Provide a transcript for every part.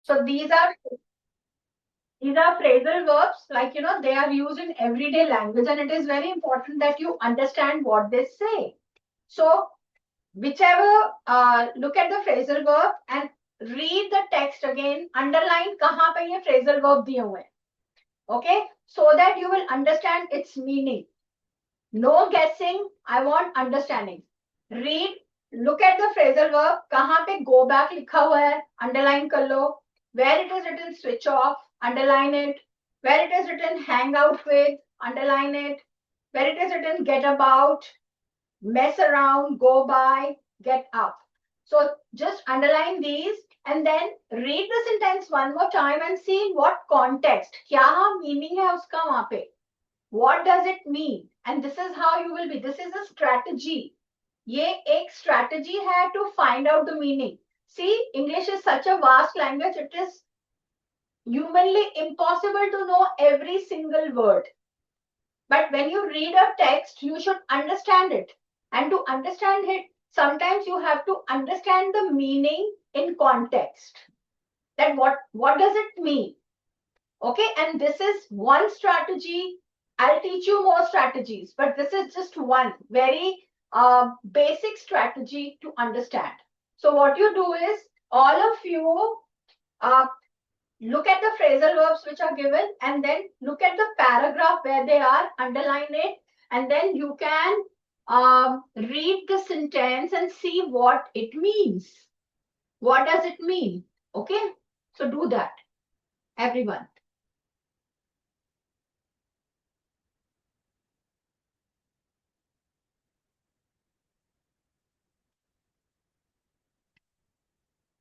So these are phrasal verbs, like, they are used in everyday language, and it is very important that you understand what they say. So whichever, look at the phrasal verb and read the text again. Underline kahan pe ye phrasal verb diye hue. Okay, so that you will understand its meaning. No guessing. I want understanding. Read. Look at the phrasal verb. Kahan pe go back likha hua hai. Underline kar lo. Where it is written switch off. Underline it. Where it is written hang out with. Underline it. Where it is written get about, mess around, go by, get up. So just underline these and then read the sentence one more time and see in what context. Kya meaning hai uska wahan pe? What does it mean? And this is how you will be. This is a strategy. ये एक strategy है to find out the meaning. See, English is such a vast language. It is humanly impossible to know every single word. But when you read a text, you should understand it. And to understand it, sometimes you have to understand the meaning in context. That what does it mean? Okay, and this is one strategy. I'll teach you more strategies, but this is just one very basic strategy to understand. So what you do is, all of you look at the phrasal verbs which are given and then look at the paragraph where they are, underline it, and then you can read the sentence and see what it means. What does it mean? Okay, so do that, everyone.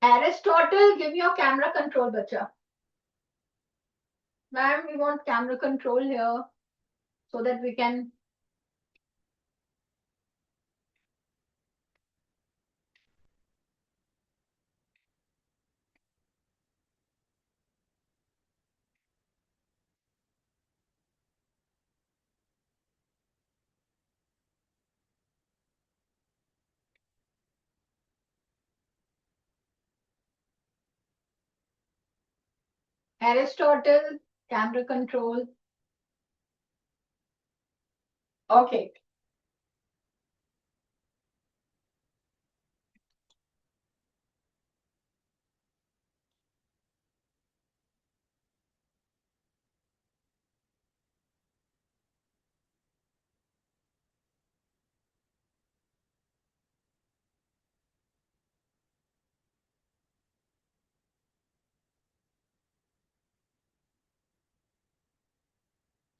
Aristotle, give me your camera control, bacha. Ma'am, we want camera control here so that we can. Aristotle, camera control. Okay.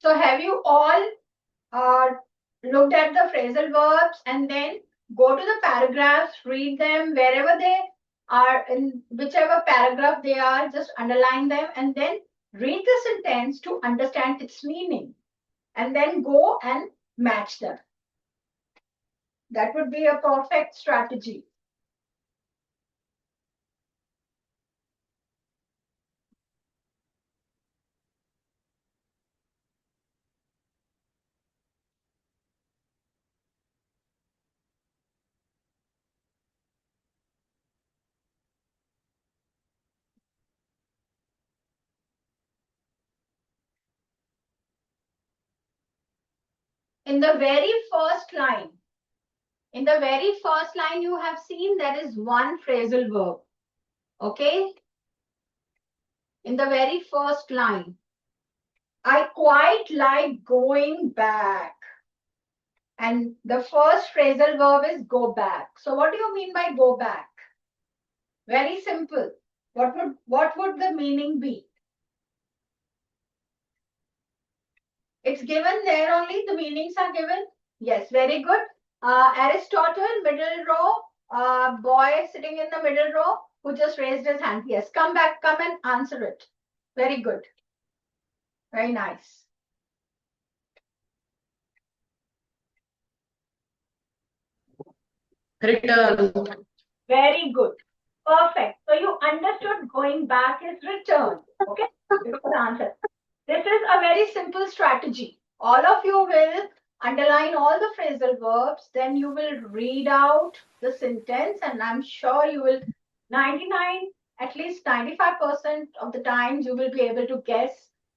So have you all looked at the phrasal verbs and then go to the paragraphs, read them wherever they are, in whichever paragraph they are, just underline them and then read the sentence to understand its meaning and then go and match them. That would be a perfect strategy. In the very first line, you have seen there is one phrasal verb. Okay? In the very first line, I quite like going back. And the first phrasal verb is go back. So what do you mean by go back? Very simple. What would the meaning be? It's given there only. The meanings are given. Yes, very good. Aristotle, middle row. Boy sitting in the middle row who just raised his hand. Yes, come back, come and answer it. Very good. Very nice. Return. Very good. Perfect. So you understood going back is return. Okay, good answer. This is a very simple strategy. All of you will underline all the phrasal verbs, then you will read out the sentence, and I'm sure you will 99 at least 95% of the times you will be able to guess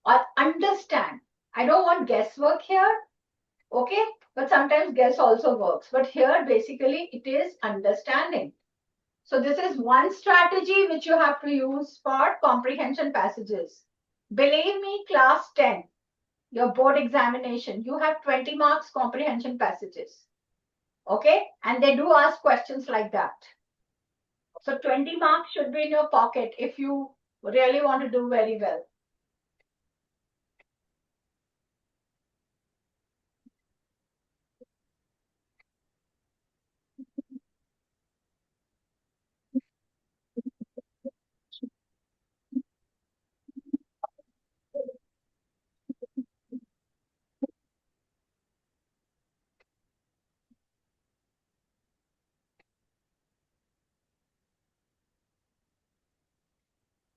or understand. I don't want guesswork here, okay? But sometimes guess also works. But here, basically, it is understanding. So this is one strategy which you have to use for comprehension passages. Believe me, class 10, your board examination, you have 20 marks comprehension passages. Okay? And they do ask questions like that. So 20 marks should be in your pocket if you really want to do very well.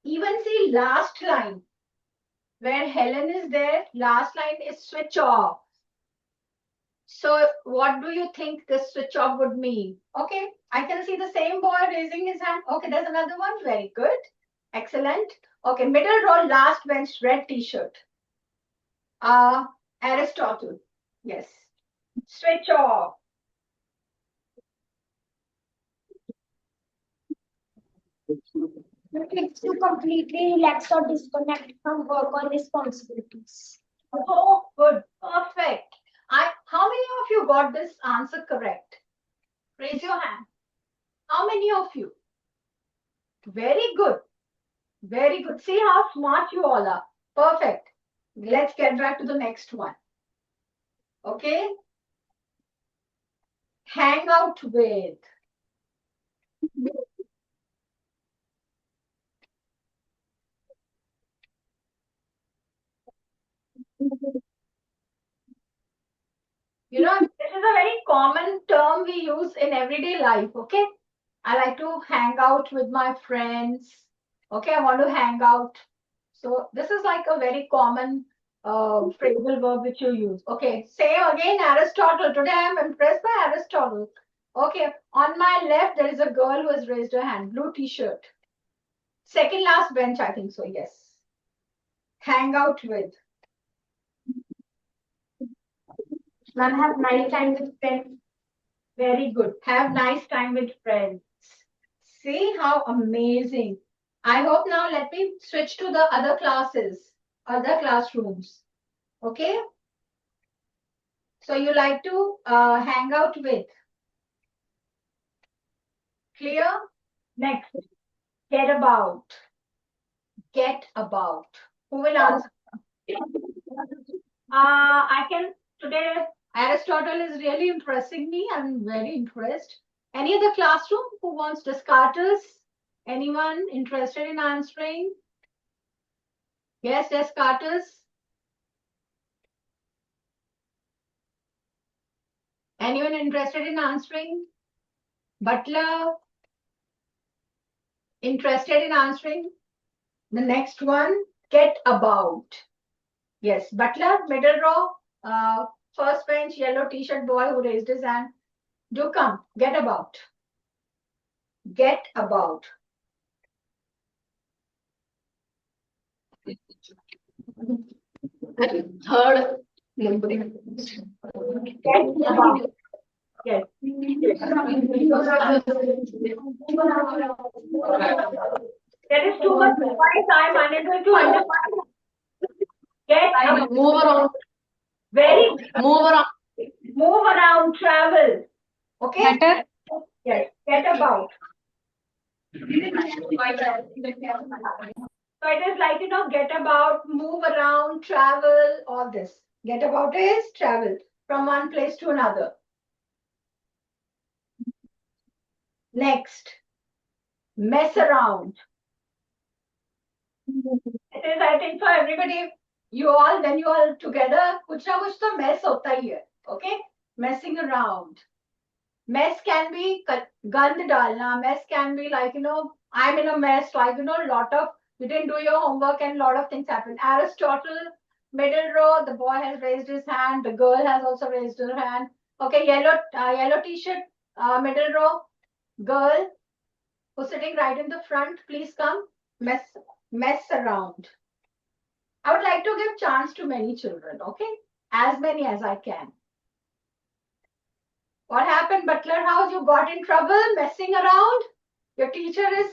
Even see last line, where Helen is there, last line is switch off. So what do you think this switch off would mean? Okay, I can see the same boy raising his hand. Okay, there's another one. Very good. Excellent. Okay, middle row, last bench, red t-shirt. Aristotle. Yes. Switch off. It's to completely relax or disconnect from work or responsibilities. Oh, good. Perfect. How many of you got this answer correct? Raise your hand. How many of you? Very good. Very good. See how smart you all are. Perfect. Let's get back to the next one. Okay. Hang out with. You know, this is a very common term we use in everyday life. Okay. I like to hang out with my friends. Okay. I want to hang out. So this is like a very common phrasal verb which you use. Okay, same again, Aristotle. Today I am impressed by Aristotle. Okay, on my left there is a girl who has raised her hand, blue t-shirt. Second last bench, I think so, yes. Hang out with. Ma'am, have nice time with friends. Very good. Have nice time with friends. See how amazing. I hope now let me switch to the other classes, other classrooms. Okay. So you like to hang out with. Clear? Next. Get about. Get about. Who will answer? I can today. Aristotle is really impressing me. I'm very impressed. Any other classroom who wants Descartes? Anyone interested in answering? Yes, Descartes. Anyone interested in answering? Butler. Interested in answering? The next one, get about. Yes, Butler, middle row, first bench, yellow t-shirt boy who raised his hand. Do come, get about. Get about. Third number. Get about. Yes. There is too much noise. I'm unable to understand. Get about. Move around. Very Move around. move around, travel. Okay? Better. Yes, get about. So it is like, get about, move around, travel, all this. Get about is travel from one place to another. Next, mess around. It is, I think, for everybody, you all, when you all together, kuch na kuch to mess hota hi hai. Okay? Messing around. Mess can be gand dalna. Mess can be like, I'm in a mess, like, lot of, you didn't do your homework and a lot of things happen. Aristotle, middle row, the boy has raised his hand. The girl has also raised her hand. Okay, yellow t-shirt, middle row, girl. who's sitting right in the front, please come mess around. I would like to give chance to many children, okay? As many as I can. What happened, Butler House? You got in trouble messing around? Your teacher is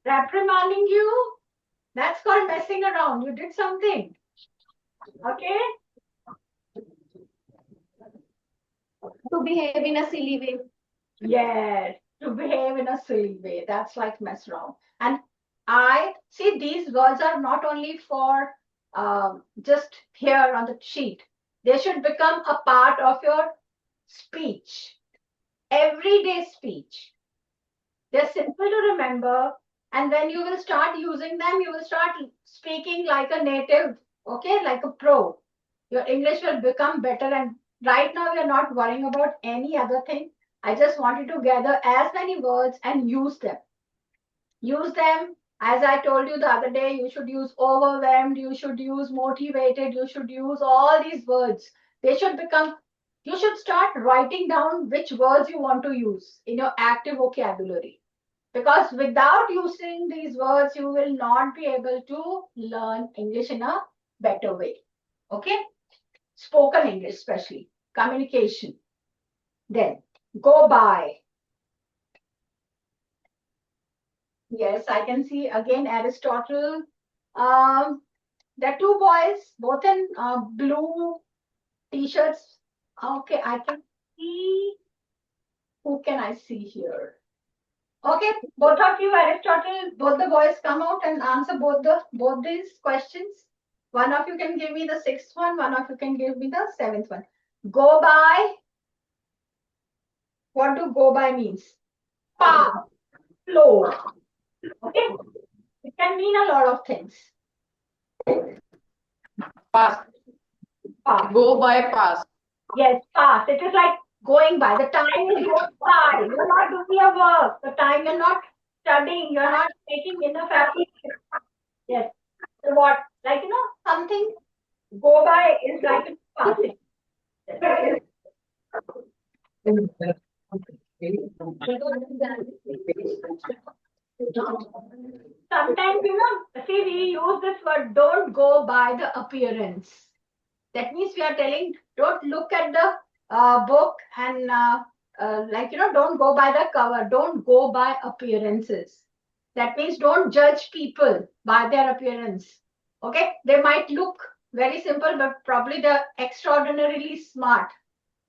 reprimanding you? That's called messing around. You did something. Okay? To behave in a silly way. Yes, to behave in a silly way. That's like mess around. And I see these words are not only for just here on the sheet. They should become a part of your speech, everyday speech. They're simple to remember. And when you will start using them, you will start speaking like a native, okay, like a pro. Your English will become better. And right now, we are not worrying about any other thing. I just wanted to gather as many words and use them. Use them. As I told you the other day, you should use overwhelmed, you should use motivated, you should use all these words. They should become, you should start writing down which words you want to use in your active vocabulary. Because without using these words, you will not be able to learn English in a better way. Okay? Spoken English, especially communication. Then go by. Yes, I can see again Aristotle. There are two boys, both in blue t-shirts. Okay, I can see. Who can I see here? Okay, both of you, Aristotle, both the boys come out and answer both these questions. One of you can give me the sixth one, one of you can give me the seventh one. Go by. What do go by means? Path, flow. Okay, it can mean a lot of things. Pass. Path. Go by pass. Yes, path. It is like going by. The time is going by. You're not doing your work. The time you're not studying. You're not making enough effort. Yes. So what? Like, something go by is like it's passing. Sometimes, see, we use this word, don't go by the appearance. That means we are telling, don't look at the book and don't go by the cover. Don't go by appearances. That means don't judge people by their appearance. Okay, they might look very simple, but probably they're extraordinarily smart.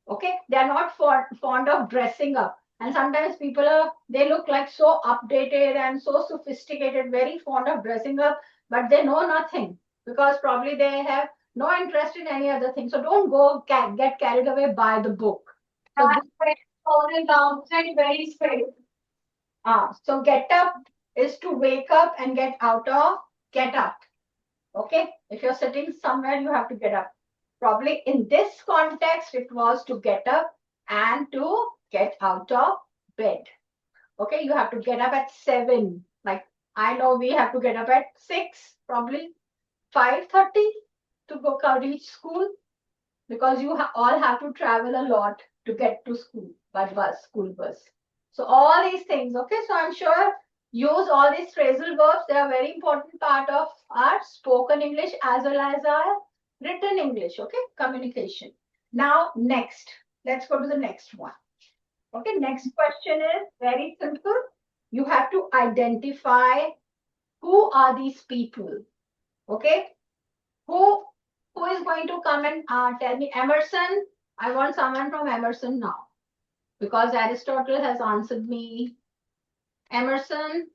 Okay, they're not fond of dressing up. And sometimes people they look like so updated and so sophisticated, very fond of dressing up, but they know nothing because probably they have no interest in any other thing. So don't go get carried away by the book. So falling down, very straight. So get up is to wake up and get up. Okay, if you're sitting somewhere, you have to get up. Probably in this context, it was to get up and to get out of bed. Okay, you have to get up at 7. Like I know we have to get up at 6, probably 5:30 to go reach school because you all have to travel a lot to get to school by bus, school bus. So all these things. Okay, so I'm sure use all these phrasal verbs. They are very important part of our spoken English as well as our written English. Okay, communication. Now next, let's go to the next one. Okay, next question is very simple. You have to identify who are these people. Okay, who is going to come and tell me? Emerson. I want someone from Emerson now because Aristotle has answered me. Emerson.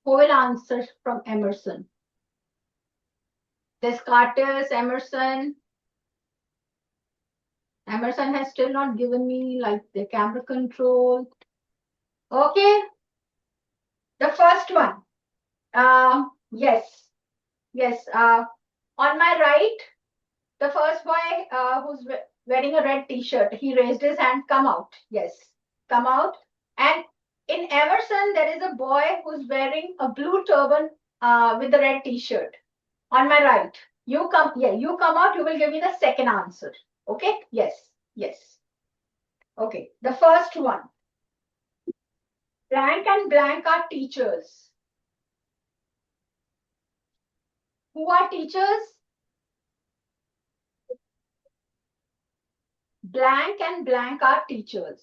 Who will answer from Emerson? Descartes, Emerson. Emerson has still not given me like the camera control. Okay. The first one. Yes. On my right, the first boy who's wearing a red t-shirt, he raised his hand, come out. Yes, come out. And in Emerson, there is a boy who's wearing a blue turban with the red t-shirt. On my right, you come out, you will give me the second answer. Okay, yes. Okay, the first one. Blank and blank are teachers. Who are teachers? Blank and blank are teachers.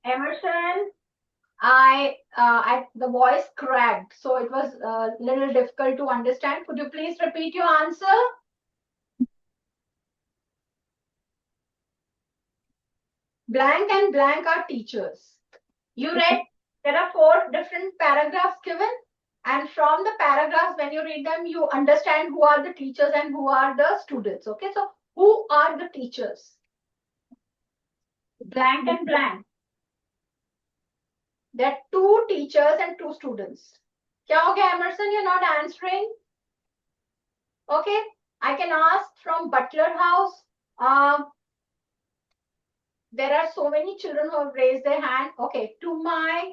Emerson, the voice cracked, so it was a little difficult to understand. Could you please repeat your answer? Blank and blank are teachers. You read, there are 4 different paragraphs given, and from the paragraphs, when you read them, you understand who are the teachers and who are the students. Okay, so who are the teachers? Blank and blank. There are 2 teachers and 2 students. Kya ho gaya, Emerson? You're not answering. Okay, I can ask from Butler House. There are so many children who have raised their hand. Okay, to my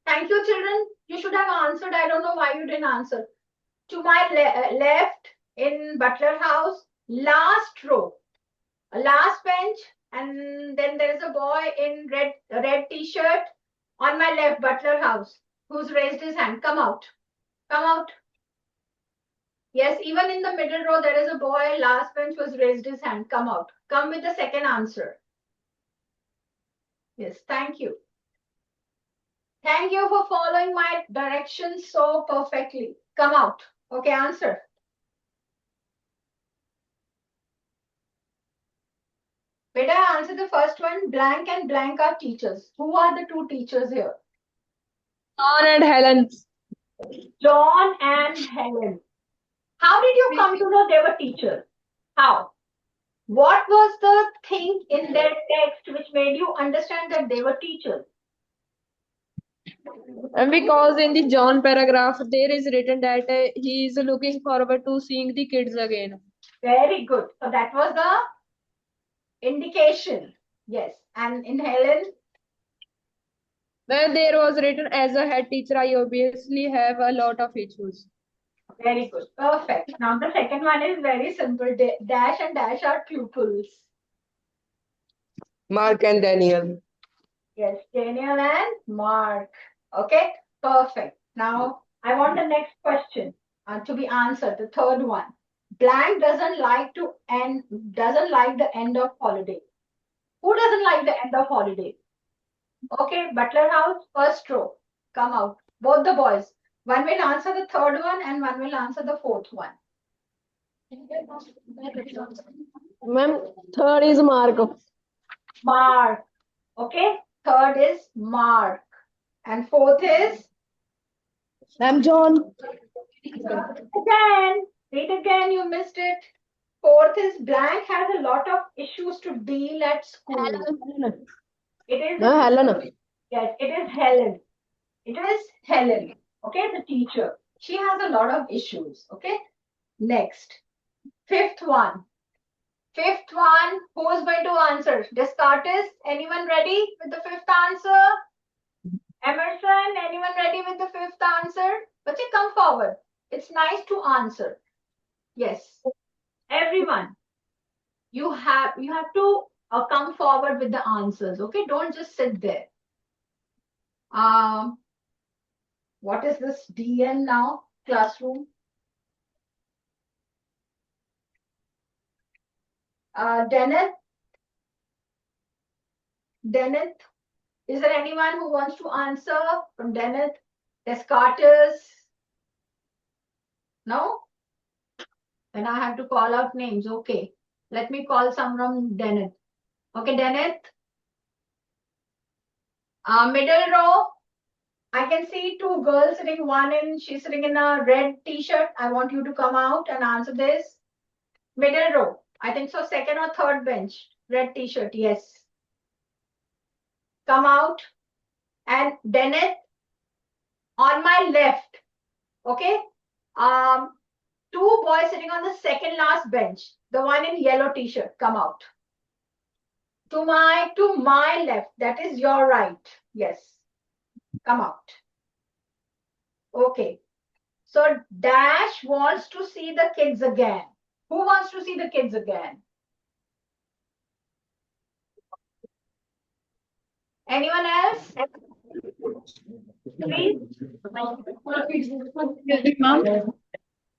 thank you, children. You should have answered. I don't know why you didn't answer. To my left in Butler House, last row, last bench, and then there is a boy in red t-shirt on my left, Butler House, who's raised his hand. Come out. Come out. Yes, even in the middle row, there is a boy, last bench, who's raised his hand. Come out. Come with the second answer. Yes, thank you. Thank you for following my directions so perfectly. Come out. Okay, answer. Beta, answer the first one. Blank and blank are teachers. Who are the 2 teachers here? John and Helen. John and Helen. How did you come to know they were teachers? How? What was the thing in their text which made you understand that they were teachers? And because in the John paragraph, there is written that he is looking forward to seeing the kids again. Very good. So that was the indication. Yes. And in Helen? When there was written as a head teacher, I obviously have a lot of issues. Very good. Perfect. Now the second one is very simple. Dash and dash are pupils. Mark and Daniel. Yes, Daniel and Mark. Okay, perfect. Now I want the next question to be answered. The third one. Blank doesn't like the end of holiday. Who doesn't like the end of holiday? Okay, Butler House, first row. Come out. Both the boys. One will answer the third one and one will answer the fourth one. Ma'am, third is Mark. Mark. Okay, third is Mark. And fourth is? Ma'am, John. Again, read again, you missed it. Fourth is blank has a lot of issues to deal at school. It is No, Helen. Yes, it is Helen. It is Helen. Okay, the teacher. She has a lot of issues. Okay. Next. Fifth one. Fifth one. Who is going to answer? Descartes. Anyone ready with the fifth answer? Emerson. Anyone ready with the fifth answer? But you come forward. It's nice to answer. Yes. Everyone. You have to come forward with the answers. Okay. Don't just sit there. What is this DN now? Classroom. Deneth. Deneth. Is there anyone who wants to answer from Deneth? Descartes? No? Then I have to call out names. Okay. Let me call some from Deneth. Okay, Deneth. Middle row. I can see 2 girls sitting, she's sitting in a red t-shirt. I want you to come out and answer this. Middle row. I think so, second or third bench. Red t-shirt, yes. Come out. And Deneth, on my left. Okay. 2 boys sitting on the second last bench. The one in yellow t-shirt, come out. To my left. That is your right. Yes. Come out. Okay. So Dash wants to see the kids again. Who wants to see the kids again? Anyone else? Please.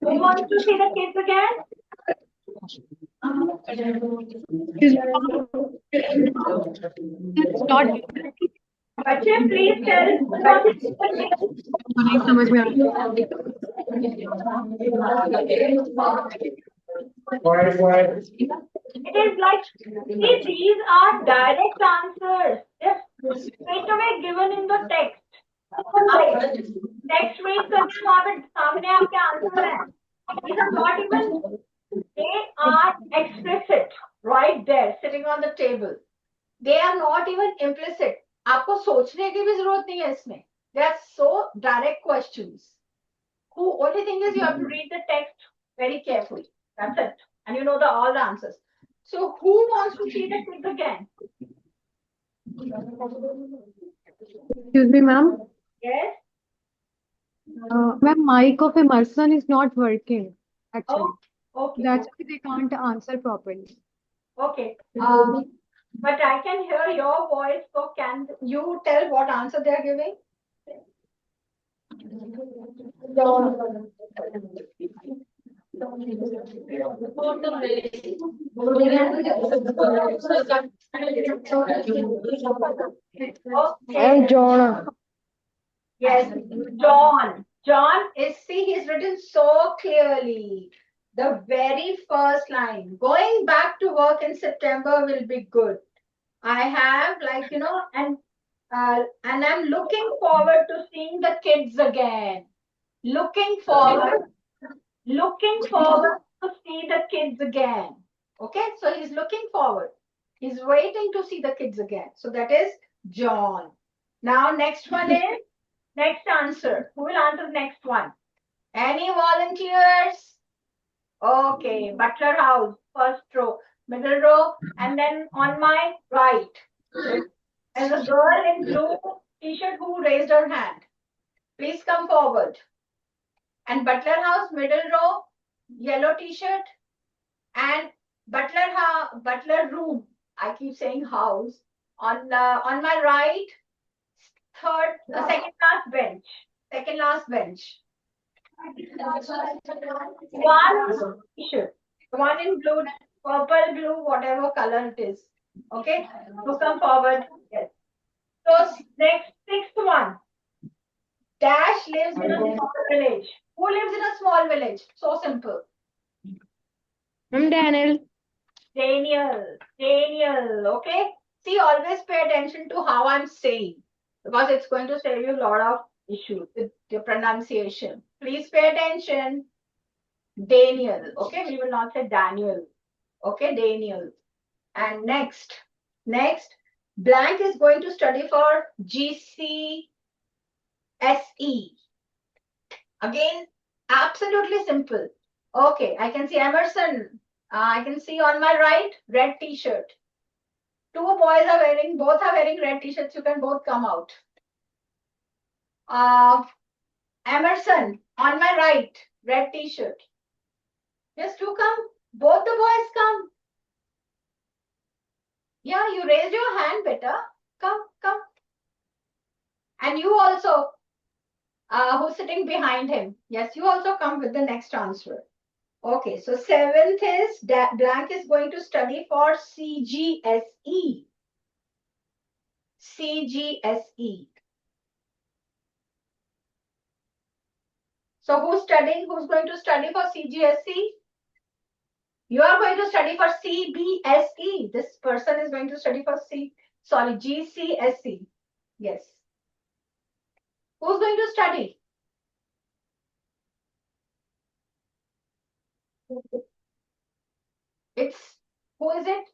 Who wants to see the kids again? बच्चे please tell. नहीं समझ में आ It is like, see, these are direct answers. Just straight away given in the text. Text read करके वहाँ पे सामने आपके answer हैं. These are not even, they are explicit right there sitting on the table. They are not even implicit. आपको सोचने की भी जरूरत नहीं है इसमें. They are so direct questions. Only thing is you have to read the text very carefully. That's it. And you know all the answers. So who wants to see the kids again? Excuse me, ma'am. Yes? Ma'am, mic of Emerson is not working, actually. Oh, okay. That's why they can't answer properly. Okay. But I can hear your voice. So can you tell what answer they are giving? And John. Yes, John. John is, see, he's written so clearly. The very first line, going back to work in September will be good. I have, like, and I'm looking forward to seeing the kids again. Looking forward to see the kids again. Okay, so he's looking forward. He's waiting to see the kids again. So that is John. Now, next one is, next answer. Who will answer the next one? Any volunteers? Okay, Butler House, first row, middle row, and then on my right, there's a girl in blue t-shirt who raised her hand. Please come forward. And Butler House, middle row, yellow t-shirt, and Butler room. I keep saying house. On my right, second last bench. Second last bench. One t-shirt. One in blue, purple, blue, whatever color it is. Okay? So come forward. Yes. So next, sixth one. Dash lives in a small village. Who lives in a small village? So simple. I'm Daniel. Daniel. Okay? See, always pay attention to how I'm saying, because it's going to save you a lot of issues with the pronunciation. Please pay attention. Daniel. Okay? We will not say Daniel. Okay? Daniel. And next, blank is going to study for GCSE. Again, absolutely simple. Okay, I can see Emerson. I can see on my right, red t-shirt. Both are wearing red t-shirts. You can both come out. Emerson, on my right, red t-shirt. Just two come. Both the boys come. Yeah, you raised your hand better. Come. And you also, who's sitting behind him. Yes, you also come with the next answer. Okay, so seventh is blank is going to study for CGSE. CGSE. So who's going to study for CGSE? You are going to study for CBSE. This person is going to study for GCSE. Yes. Who's going to study? Who is it?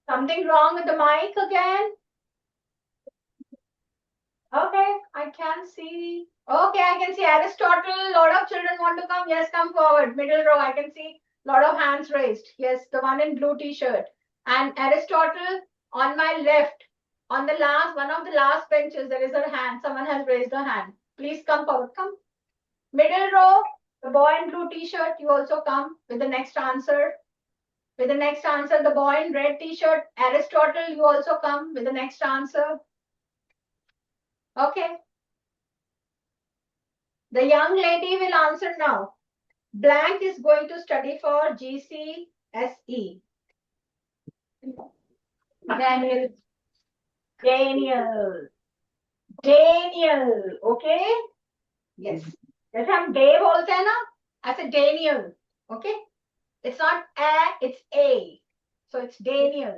Something wrong with the mic again? Okay, I can see. Okay, I can see Aristotle. A lot of children want to come. Yes, come forward. Middle row, I can see a lot of hands raised. Yes, the one in blue t-shirt. And Aristotle on my left, on the one of the last benches, there is a hand. Someone has raised a hand. Please come forward. Come. Middle row, The boy in blue t-shirt, you also come with the next answer. With the next answer, the boy in red t-shirt, Aristotle, you also come with the next answer. Okay. The young lady will answer now. Blank is going to study for GCSE. Daniel. Daniel. Daniel. Okay? Yes. जैसे हम day बोलते हैं ना, ऐसे Daniel. Okay? It's not a, it's a. So it's Daniel.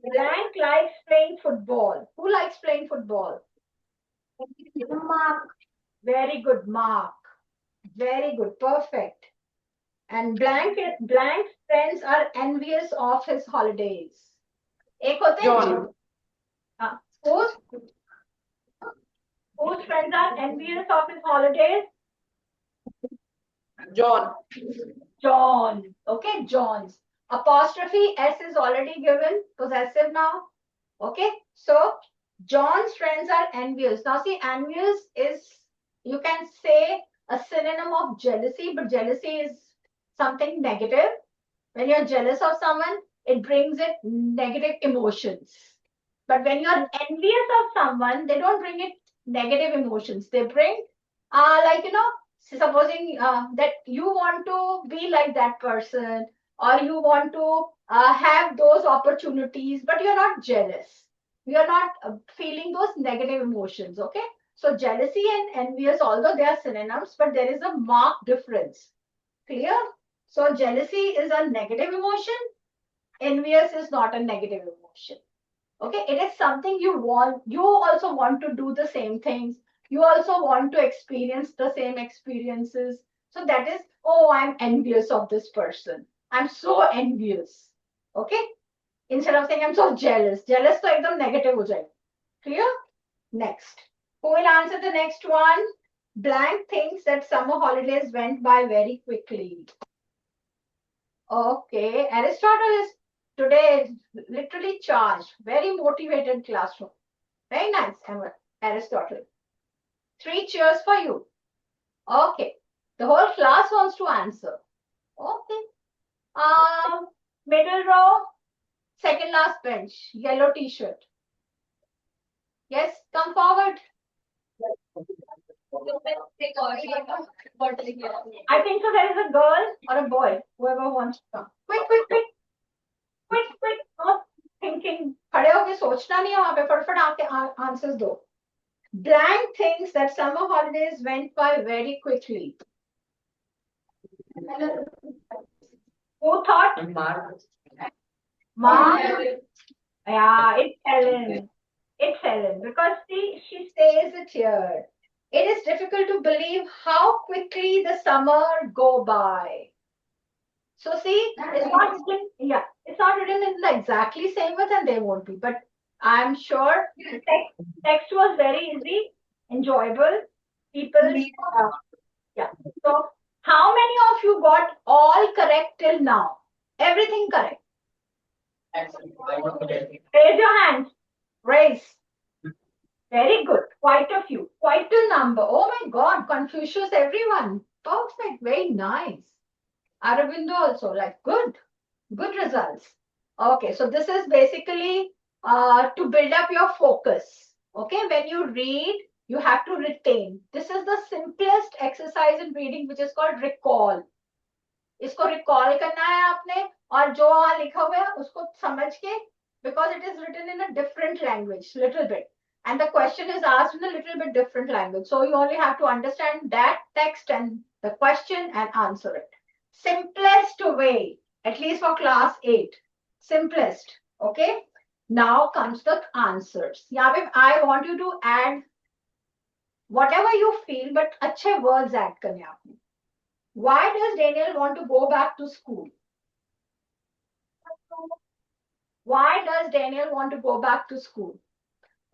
Blank likes playing football. Who likes playing football? Mark. Very good, Mark. Very good, perfect. And blank's friends are envious of his holidays. एक होते हैं John. हाँ, whose friends are envious of his holidays? John. John. Okay, John's. Apostrophe S is already given, possessive now. Okay, so John's friends are envious. Now see, envious is, you can say, a synonym of jealousy, but jealousy is something negative. When you're jealous of someone, it brings it negative emotions. But when you're envious of someone, they don't bring it negative emotions. They bring, like, supposing that you want to be like that person, or you want to have those opportunities, but you're not jealous. You're not feeling those negative emotions. Okay. So jealousy and envious, although they are synonyms, but there is a marked difference. Clear? So jealousy is a negative emotion. Envious is not a negative emotion. Okay, it is something you want. You also want to do the same things. You also want to experience the same experiences. So that is, oh, I'm envious of this person. I'm so envious. Okay, instead of saying I'm so jealous. Jealous to ekdam negative ho jayega. Clear? Next. Who will answer the next one? Blank thinks that summer holidays went by very quickly. Okay, Aristotle is today literally charged. Very motivated classroom. Very nice, Aristotle. 3 cheers for you. Okay, the whole class wants to answer. Okay. Middle row, second last bench, yellow t-shirt. Yes, come forward. I think so. There is a girl or a boy, whoever wants to come. Quick, quick, quick. Quick, quick. Not thinking. खड़े होके सोचना नहीं है वहाँ पे फटाफट आके answers दो. Blank thinks that summer holidays went by very quickly. Who thought? Mark. Mark. Yeah, it's Helen. It's Helen because she says it here. It is difficult to believe how quickly the summer go by. So see, it's not written, it's not written in the exactly same way, and they won't be. But I'm sure the text was very easy, enjoyable. People, yeah. So how many of you got all correct till now? Everything correct. Raise your hands. Raise. Very good. Quite a few. Quite a number. Oh my God. Confucius, everyone. Perfect. Very nice. Aravindo also. Like good. Good results. Okay. So this is basically to build up your focus. Okay. When you read, you have to retain. This is the simplest exercise in reading, which is called recall. इसको recall करना है आपने और जो वहाँ लिखा हुआ है उसको समझ के, because it is written in a different language, little bit. And the question is asked in a little bit different language. So you only have to understand that text and the question and answer it. Simplest way, at least for class 8. Simplest. Okay. Now comes the answers. Yaviv, I want you to add whatever you feel, but अच्छे words add करने आपने. Why does Daniel want to go back to school? Why does Daniel want to go back to school?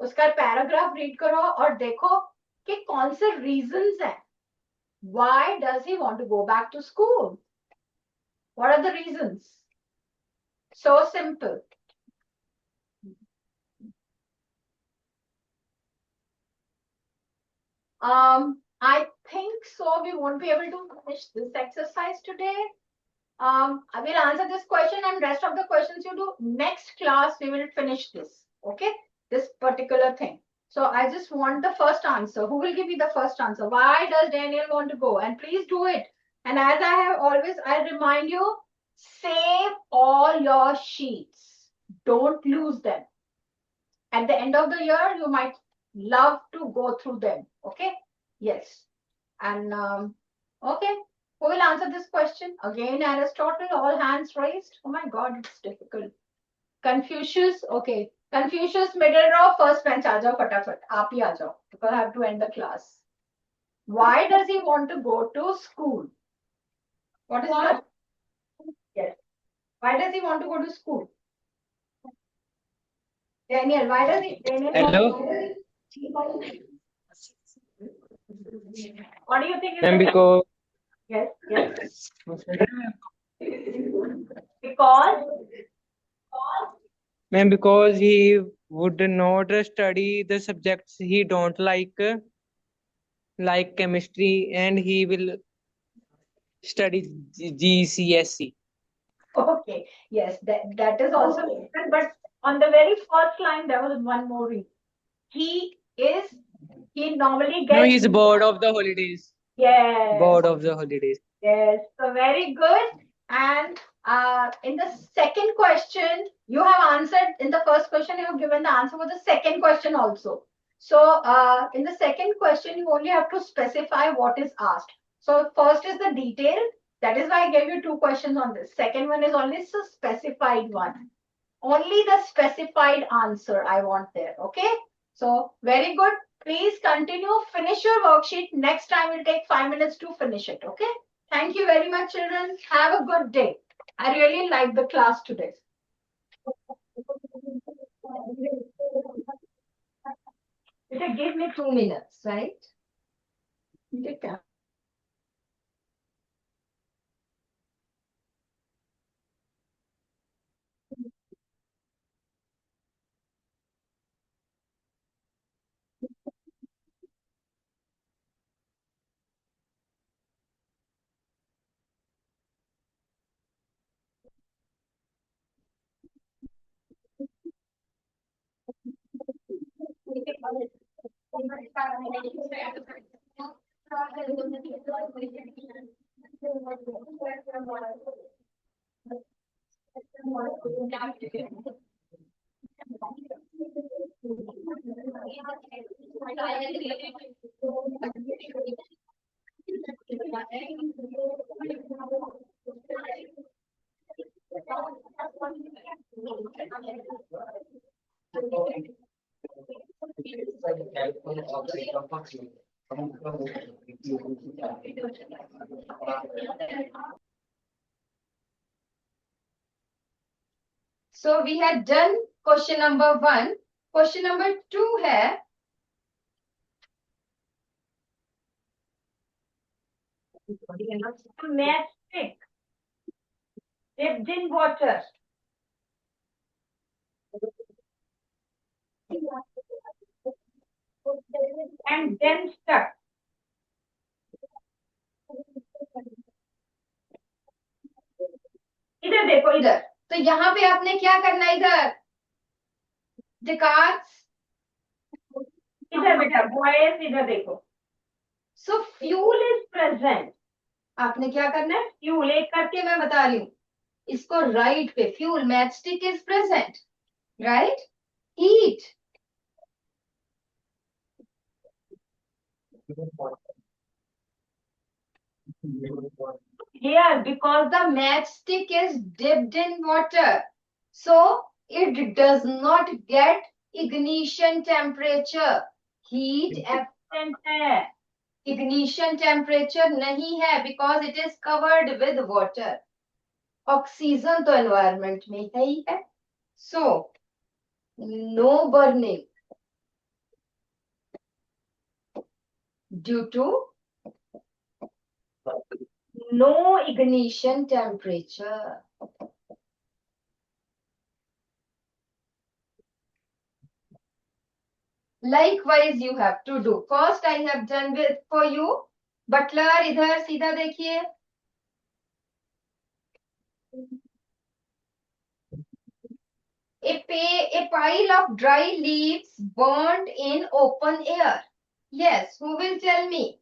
उसका paragraph read करो और देखो कि कौन से रीजंस हैं. Why does he want to go back to school? What are the reasons? So simple. I think so. We won't be able to finish this exercise today. I will answer this question and rest of the questions you do. Next class, we will finish this. Okay, this particular thing. So I just want the first answer. Who will give me the first answer? Why does Daniel want to go? And please do it. And as I have always, I remind you, save all your sheets. Don't lose them. At the end of the year, you might love to go through them. Okay. Yes. And okay. Who will answer this question? Again, Aristotle, all hands raised. Oh my God, it's difficult. Confucius, okay. Confucius, middle row, first bench, aa jao, fatafat. Aap hi aa jao, because I have to end the class. Why does he want to go to school? What is that? Yes. Why does he want to go to school? Daniel, why does he? Daniel, Hello? what do you think? Ma'am, because Yes, yes. Because he would not study the subjects he don't like chemistry, and he will study GCSE. okay, yes, that is also different. But on the very first line, there was one more reason. He normally gets. No, he's bored of the holidays. Yes. Bored of the holidays. Yes, so very good. And in the second question, you have answered. In the first question, you have given the answer for the second question also. So in the second question, you only have to specify what is asked. So first is the detail. That is why I gave you two questions on this. Second one is only the specified one. Only the specified answer I want there. Okay. So very good. Please continue. Finish your worksheet. Next time we'll take 5 minutes to finish it. Okay. Thank you very much, children. Have a good day. I really liked the class today. It give me 2 minutes, right? So we had done question number 1. Question number 2 है matchstick dipped in water and then stuck. इधर देखो इधर. तो यहाँ पे आपने क्या करना है इधर? The cards. इधर बेटा boys इधर देखो. So fuel is present. आपने क्या करना है? Fuel एक करके मैं बता रही हूँ. इसको right पे fuel matchstick is present. Right? Heat. Here, because the matchstick is dipped in water, so it does not get ignition temperature. Heat absent है. Ignition temperature नहीं है because it is covered with water. Oxygen तो environment में है ही है. So, no burning due to no ignition temperature. Likewise you have to do. First I have done with for you. Butler, इधर सीधा देखिए. A pile of dry leaves burned in open air. Yes, who will tell me?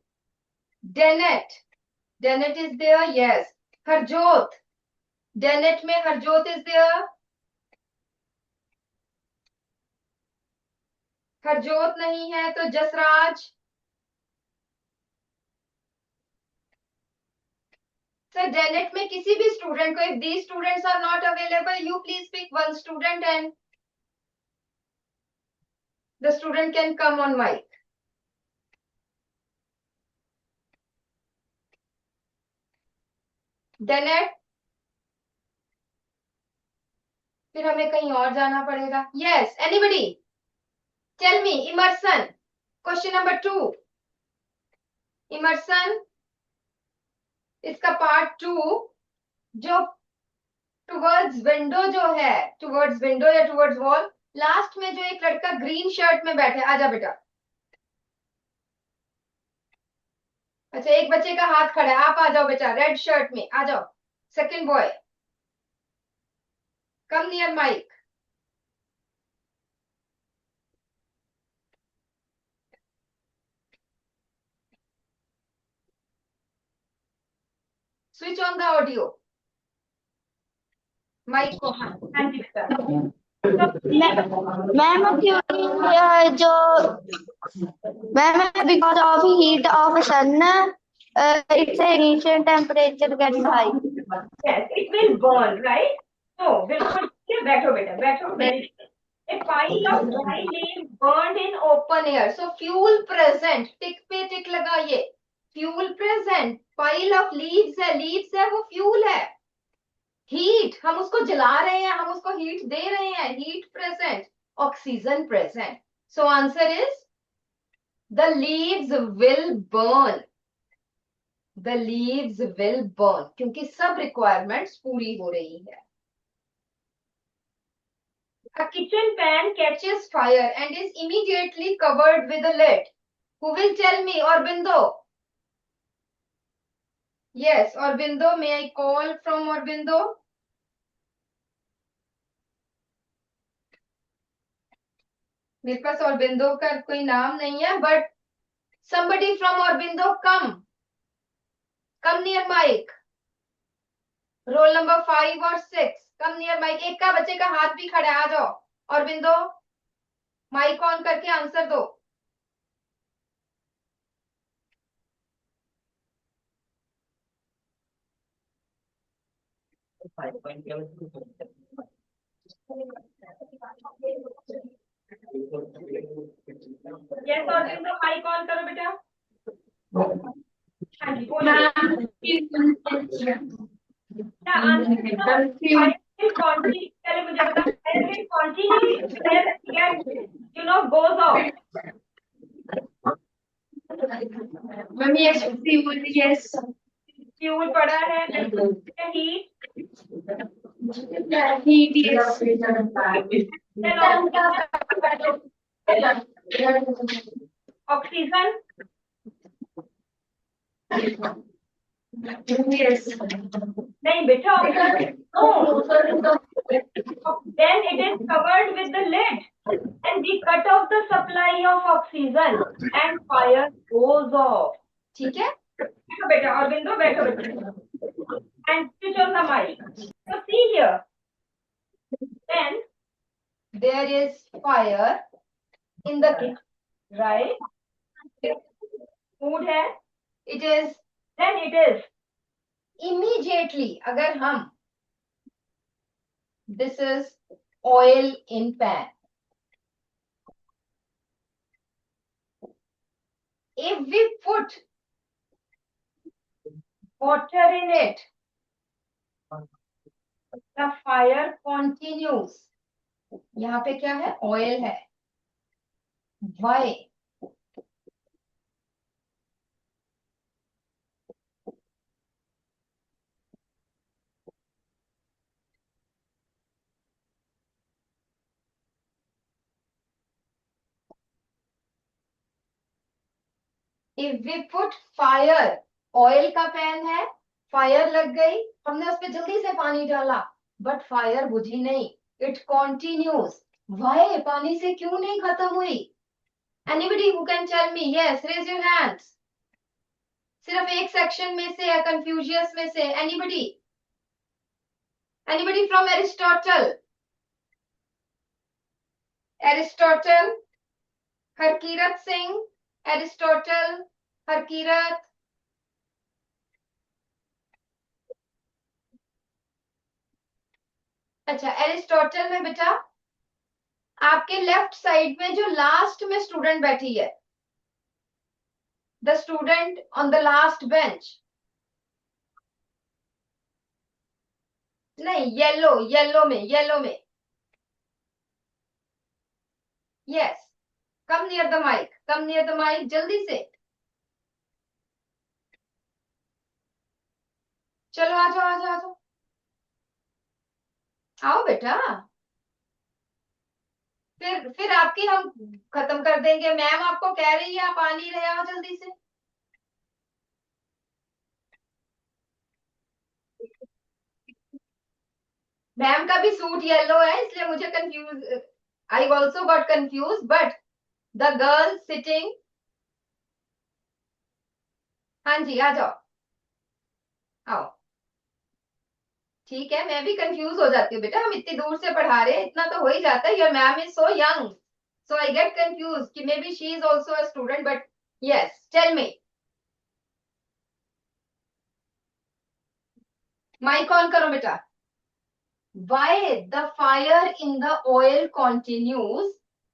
Dennett. Dennett is there? Yes. Harjot. Dennett में Harjot is there? Harjot नहीं है तो Jasraj. Sir डेनेट में किसी भी स्टूडेंट को, if these students are not available, you please pick one student and the student can come on mic. डेनेट. फिर हमें कहीं और जाना पड़ेगा. Yes, anybody? Tell me, immersion. Question number 2. Immersion. इसका पार्ट 2 जो टुवर्ड्स विंडो जो है, टुवर्ड्स विंडो या टुवर्ड्स वॉल, लास्ट में जो एक लड़का ग्रीन शर्ट में बैठे. आजा बेटा. अच्छा, एक बच्चे का हाथ खड़ा है. आप आ जाओ बेटा, रेड शर्ट में आ जाओ. Second boy, come near mic. Switch on the audio. Mic को. हाँ जी बेटा. मैम क्योंकि जो ma'am because of heat of sun its initial temperature gets high. Yes, it will burn, right? So बिल्कुल बैठो बेटा, बैठो. Very. A pile of dry leaves burned in open air. So fuel present. टिक पे टिक लगाइए. Fuel present. Pile of leaves है, leaves है, वो fuel है. Heat, हम उसको जला रहे हैं, हम उसको heat दे रहे हैं. Heat present. Oxygen present. So answer is the leaves will burn. The leaves will burn. क्योंकि सब requirements पूरी हो रही है. A kitchen pan catches fire and is immediately covered with a lid. Who will tell me? Aurobindo. Yes, Aurobindo. May I call from Aurobindo? मेरे पास Aurobindo का कोई नाम नहीं है, but somebody from Aurobindo come. Come near mic. Roll number 5 or 6. Come near mic. एक का बच्चे का हाथ भी खड़ा है, आ जाओ. Aurobindo, माइक ऑन करके आंसर दो. Yes, Aurobindo, माइक ऑन करो बेटा. हाँ जी, बोलिए. क्या आंसर है? पहले मुझे बता. You know, goes off. Mummy, yes, fuel, yes. Fuel पड़ा है. Heat. Heat, yes. Oxygen. Yes. नहीं बेटा. No. Then it is covered with the lid and we cut off the supply of oxygen and fire goes off. ठीक है? बैठो बेटा, Aurobindo, बैठो बेटा. And switch on the mic. So see here. Then there is fire in the kitchen, right? Food है. It is. Then it is immediately. अगर हम, this is oil in pan. If we put water in it, the fire continues. यहाँ पे क्या है? Oil है. Why? If we put fire, oil का pan है, फायर लग गई, हमने उस पर जल्दी से पानी डाला, बट फायर बुझी नहीं, इट कॉन्टिन्यूज। वाई? पानी से क्यों नहीं खत्म हुई? Anybody who can tell me? Yes, raise your hands. सिर्फ एक सेक्शन में से या कंफ्यूजियस में से? Anybody? Anybody from Aristotle? Aristotle, Harkirat Singh, Aristotle, Harkirat. अच्छा, एरिस्टोटल में बेटा आपके लेफ्ट साइड में जो लास्ट में स्टूडेंट बैठी है, the student on the last bench, नहीं, येलो, येलो में, yes, come near the mic, come near the mic, जल्दी से। चलो आ जाओ, आ जाओ, आ जाओ, आओ बेटा। फिर आपकी हम खत्म कर देंगे। मैम आपको कह रही है, आप आ नहीं रहे, आओ जल्दी से। मैम का भी सूट येलो है, इसलिए मुझे confuse, I also got confuse, but the girl sitting, हाँ जी, आ जाओ, आओ। ठीक है, मैं भी कंफ्यूज हो जाती हूँ बेटा, हम इतनी दूर से पढ़ा रहे हैं, इतना तो हो ही जाता है। Your ma'am is so young, so I get confused कि may be she is also a student, but yes, tell me. Mic on करो बेटा। Why the fire in the oil continues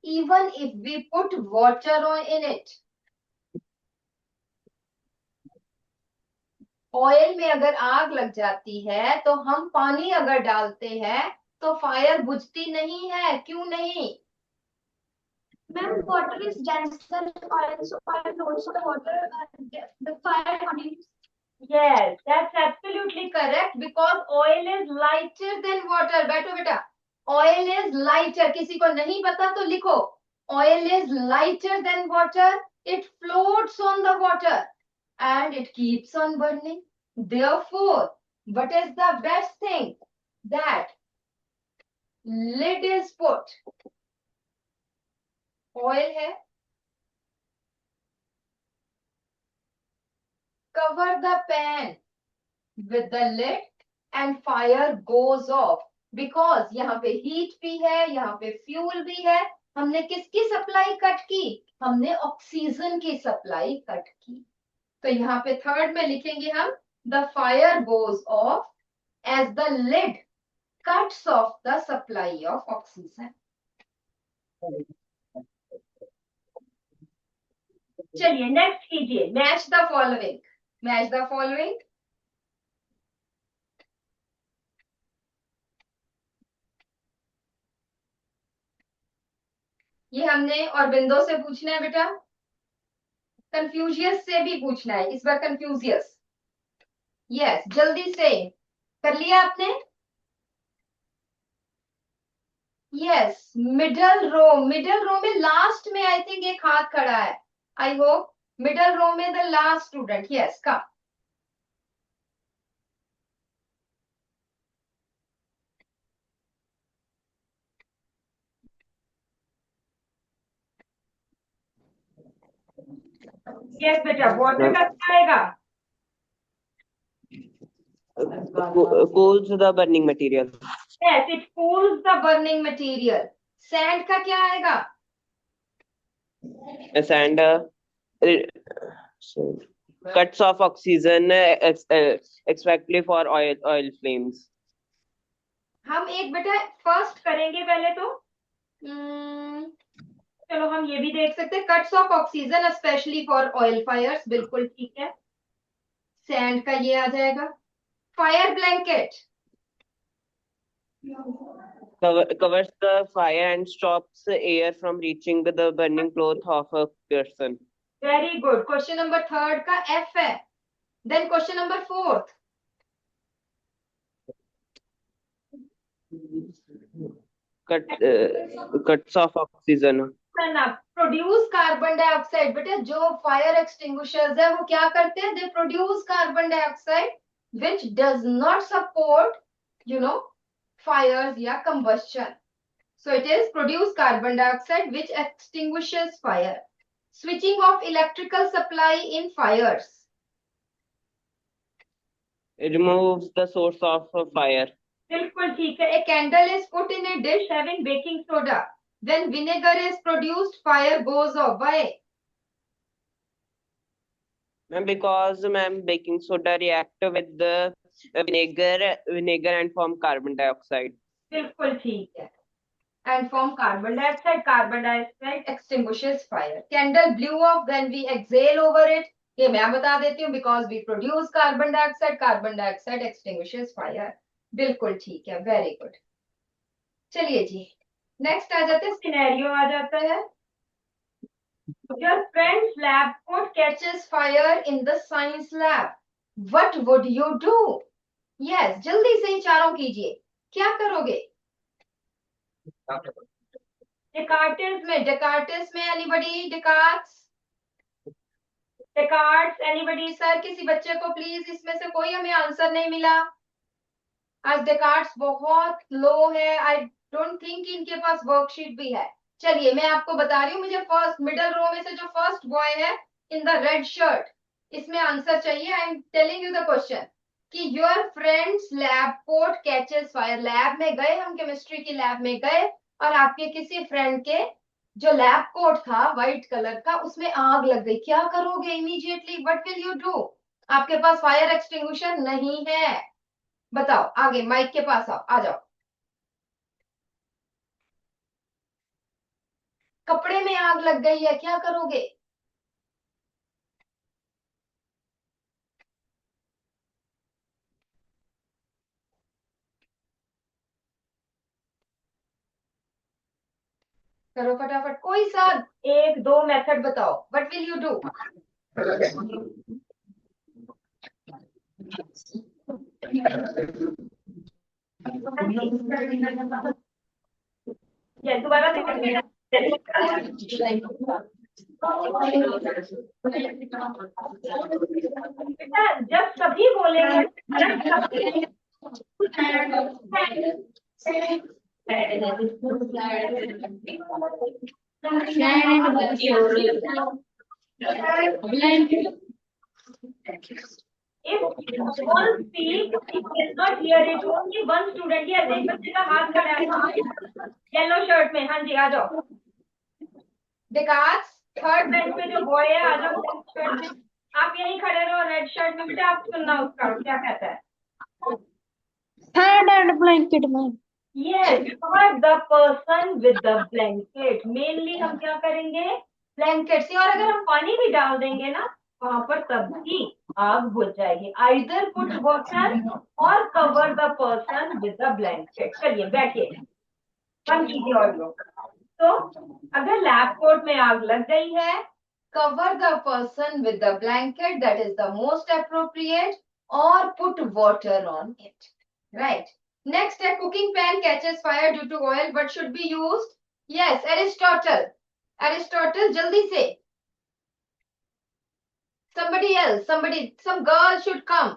even if we put water in it? Oil में अगर आग लग जाती है तो हम पानी अगर डालते हैं तो फायर बुझती नहीं है, क्यों नहीं? Ma'am, water is denser oil, so oil also the water, the fire continues. Yes, that's absolutely correct because oil is lighter than water. बैठो बेटा, oil is lighter, किसी को नहीं पता तो लिखो, oil is lighter than water, it floats on the water and it keeps on burning. Therefore, what is the best thing? That lid is put, oil है, cover the pan with the lid and fire goes off because यहाँ पे heat भी है, यहाँ पे fuel भी है। हमने किसकी सप्लाई कट की? हमने ऑक्सीजन की सप्लाई कट की। तो यहाँ पे थर्ड में लिखेंगे हम, the fire goes off as the lid cuts off the supply of oxygen. चलिए नेक्स्ट कीजिए, match the following, match the following. ये हमने और बिंदो से पूछना है बेटा, कंफ्यूजियस से भी पूछना है इस बार, कंफ्यूजियस। यस, जल्दी से कर लिया आपने? Yes, middle row, middle row में लास्ट में आई थिंक एक हाथ खड़ा है, आई होप मिडल रो में the last student, yes, come. Yes बेटा, वाटर का क्या आएगा? cools the burning material. Yes, it cools the burning material. Sand का क्या आएगा? Sand cuts off oxygen especially for oil flames. हम एक बेटा फर्स्ट करेंगे पहले तो, चलो हम ये भी देख सकते हैं, cuts off oxygen specially for oil fires, बिल्कुल ठीक है। सैंड का ये आ जाएगा। Fire blanket, Covers the fire and stops the air from reaching the burning cloth of a person. Very good. Question number third का एफ है। Then question number fourth, Cuts off oxygen. Produce carbon dioxide. बेटा जो fire extinguishers है वो क्या करते हैं? They produce carbon dioxide which does not support fires या combustion. So it is produce carbon dioxide which extinguishes fire. Switching off electrical supply in fires. It removes the source of fire. बिल्कुल ठीक है. A candle is put in a dish having baking soda. When vinegar is produced, fire goes off. Why? Ma'am, because ma'am, baking soda react with the vinegar and form carbon dioxide. बिल्कुल ठीक है. And form carbon dioxide. Carbon dioxide extinguishes fire. Candle blew off when we exhale over it. ये मैं बता देती हूँ. Because we produce carbon dioxide. Carbon dioxide extinguishes fire. बिल्कुल ठीक है. Very good. चलिए जी. नेक्स्ट आ जाते हैं. सिनेरियो आ जाता है. Your friend's lab coat catches fire in the science lab. What would you do? Yes, जल्दी से ही चारों कीजिए. क्या करोगे? Descartes में anybody? Descartes anybody? सर किसी बच्चे को प्लीज, इसमें से कोई हमें आंसर नहीं मिला. आज Descartes बहुत लो है. आई डोंट थिंक इनके पास वर्कशीट भी है. चलिए मैं आपको बता रही हूँ. मुझे फर्स्ट मिडल रो में से जो फर्स्ट बॉय है इन द रेड शर्ट, इसमें आंसर चाहिए. I am telling you the question कि your friends lab coat catches fire. Lab में गए, हम केमिस्ट्री की लैब में गए और आपके किसी फ्रेंड के जो लैब कोट था व्हाइट कलर का, उसमें आग लग गई. क्या करोगे immediately? What will you do? आपके पास फायर एक्सटिंग्विशर नहीं है. बताओ. आगे माइक के पास आओ. आ जाओ. कपड़े में आग लग गई है, क्या करोगे? करो फटाफट. कोई सा एक दो मेथड बताओ. What will you do? दोबारा जब सभी बोलेंगे if all speak, it is not hear it. Only one student. Yes, एक बच्चे का हाथ खड़ा है येलो शर्ट में. हाँ जी आ जाओ. विकास थर्ड बेंच पे जो बॉय है आ जाओ. शर्ट में आप यहीं खड़े रहो. रेड शर्ट में बेटा आप सुनना उसका क्या कहता है. Third and blanket man. Yes, cover the person with the blanket. Mainly हम क्या करेंगे? ब्लैंकेट से. और अगर हम पानी भी डाल देंगे ना वहां पर, तब भी आग बुझ जाएगी. आइदर पुट वाटर और cover the person with the blanket. चलिए बैठिए. बंद कीजिए और लोग. तो अगर लैब कोट में आग लग गई है, cover the person with the blanket. That is the most appropriate. और put water on it. Right. Next, a cooking pan catches fire due to oil. What should be used? Yes, Aristotle. Aristotle, jaldi se. Somebody else. Some girl should come.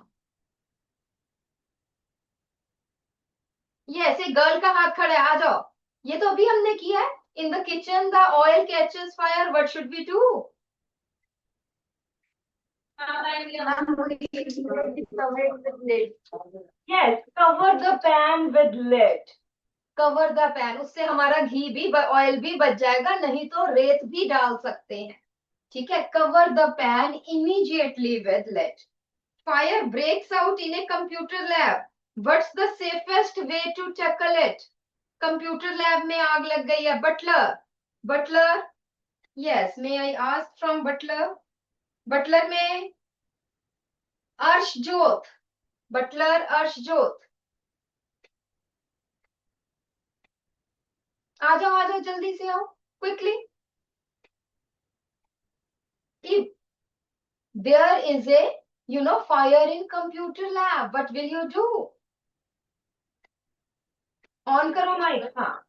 Yes, एक girl का हाथ खड़ा है. आ जाओ. ये तो अभी हमने किया है. In the kitchen, the oil catches fire. What should we do? Yes, cover the pan with lid. Cover the pan. उससे हमारा घी भी ऑयल भी बच जाएगा. नहीं तो रेत भी डाल सकते हैं. ठीक है. Cover the pan immediately with lid. Fire breaks out in a computer lab. What's the safest way to tackle it? Computer lab में आग लग गई है. Butler. Yes, may I ask from Butler? Butler में अर्शजोत. बटलर अर्शजोत. आ जाओ जल्दी से आओ. Quickly. If there is a fire in computer lab, what will you do? On करो माइक. हाँ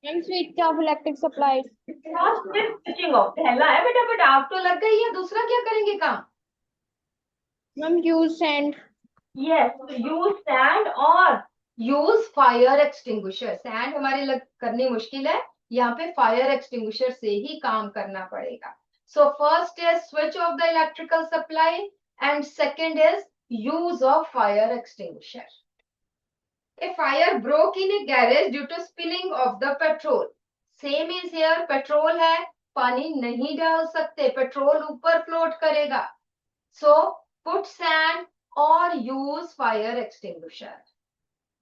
ma'am switch off electric supply. Switching off पहला है बेटा, बट आप तो लग गई है, दूसरा क्या करेंगे काम? Ma'am use sand. Yes, use sand और यूज फायर एक्सटिंग्विशर। सैंड हमारे करनी मुश्किल है, यहाँ पे फायर एक्सटिंग्विशर से ही काम करना पड़ेगा। So first is switch off the electrical supply and second is use of fire extinguisher. A fire broke in a garage due to spilling of the petrol. Same is here, petrol है, पानी नहीं डाल सकते, petrol ऊपर float करेगा. So put sand or use fire extinguisher.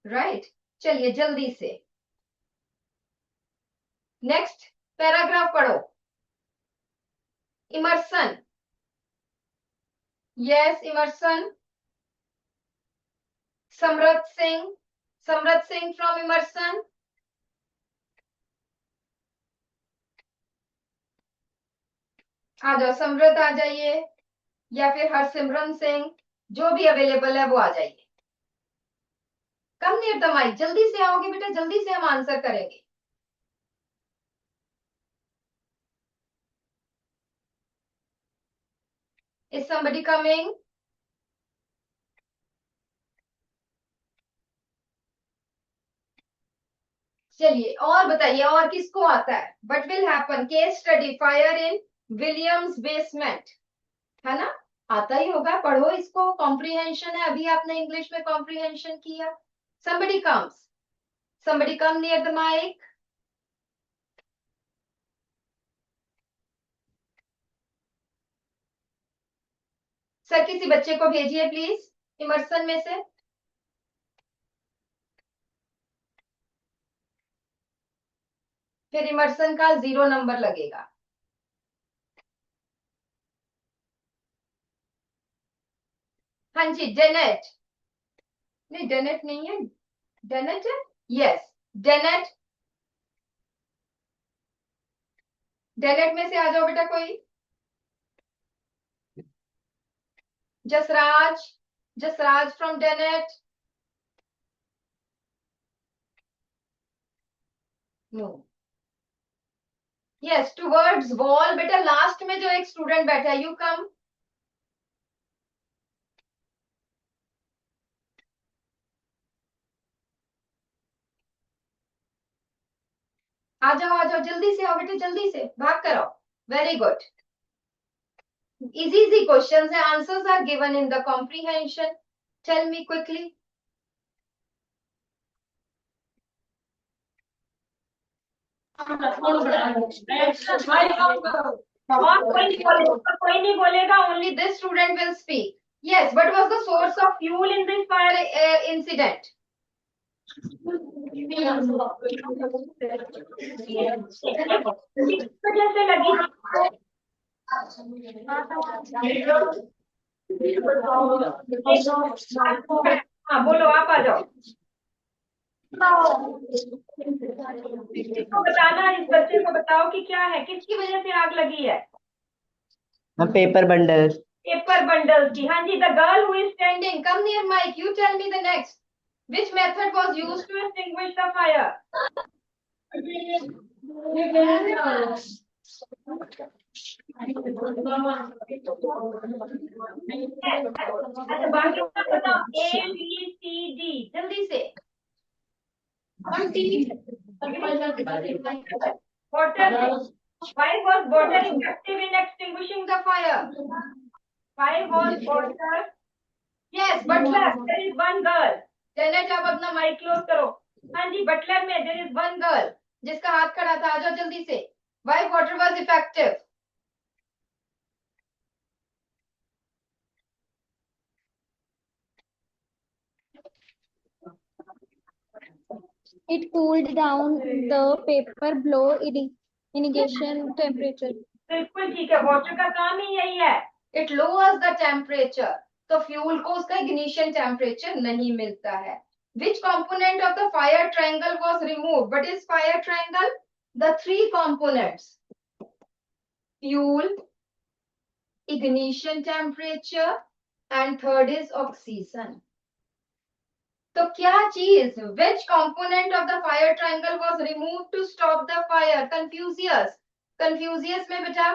Right? चलिए जल्दी से नेक्स्ट पैराग्राफ पढ़ो. Emerson. Yes Emerson. Samrat Singh. Samrat Singh from Emerson. आ जाओ, समृद्ध आ जाइए, या फिर हरसिमरन सिंह, जो भी अवेलेबल है वो आ जाइए. कम नियर द माइक, जल्दी से आओगे बेटा, जल्दी से हम आंसर करेंगे. Is somebody coming? चलिए और बताइए, और किसको आता है? What will happen? Case study fire in Williams basement, है ना? आता ही होगा, पढ़ो इसको, कॉम्प्रिहेंशन है, अभी आपने इंग्लिश में कॉम्प्रिहेंशन किया. somebody comes. somebody come near the mic. Sir किसी बच्चे को भेजिए प्लीज इमर्सन में से. फिर इमर्सन का 0 नंबर लगेगा. हाँ जी डेनेट. नहीं डेनेट नहीं है, डेनेट है. यस डेनेट. डेनेट में से आ जाओ बेटा कोई. Jasraj. Jasraj from Dennett. No. Yes towards wall. बेटा लास्ट में जो एक स्टूडेंट बैठा है, यू कम. आ जाओ जल्दी से आओ बेटे, जल्दी से भाग कर आओ. Very good. इजी क्वेश्चंस है, answers are given in the comprehension. Tell me quickly. कोई नहीं बोलेगा, only this student will speak. Yes, what was the source of fuel in this fire incident? जैसे लगी. हाँ बोलो, आप आ जाओ. इसको बताना, इस बच्चे को बताओ कि क्या है, किसकी वजह से आग लगी है. Paper bundle. पेपर बंडल की. हाँ जी. The girl who is standing, come near mic, you tell me the next. Which method was used to extinguish the fire? अच्छा बाकी बताओ. A B C D जल्दी से. Water. Why was water effective in extinguishing the fire? Why was water? Yes, butler. There is one girl. Janet आप अपना mic close करो. हाँ जी Buttler में देयर इज वन गर्ल जिसका हाथ खड़ा था. आ जाओ जल्दी से. Why water was effective? It cooled down the paper below ignition temperature. बिल्कुल ठीक है, वाटर का काम ही यही है. It lowers the temperature. तो फ्यूल को उसका इग्निशन टेम्परेचर नहीं मिलता है. Which component of the fire triangle was removed? What is fire triangle? The 3 components: fuel, ignition temperature, and third is oxygen. तो क्या चीज, which component of the fire triangle was removed to stop the fire? Confucius. Confucius में बेटा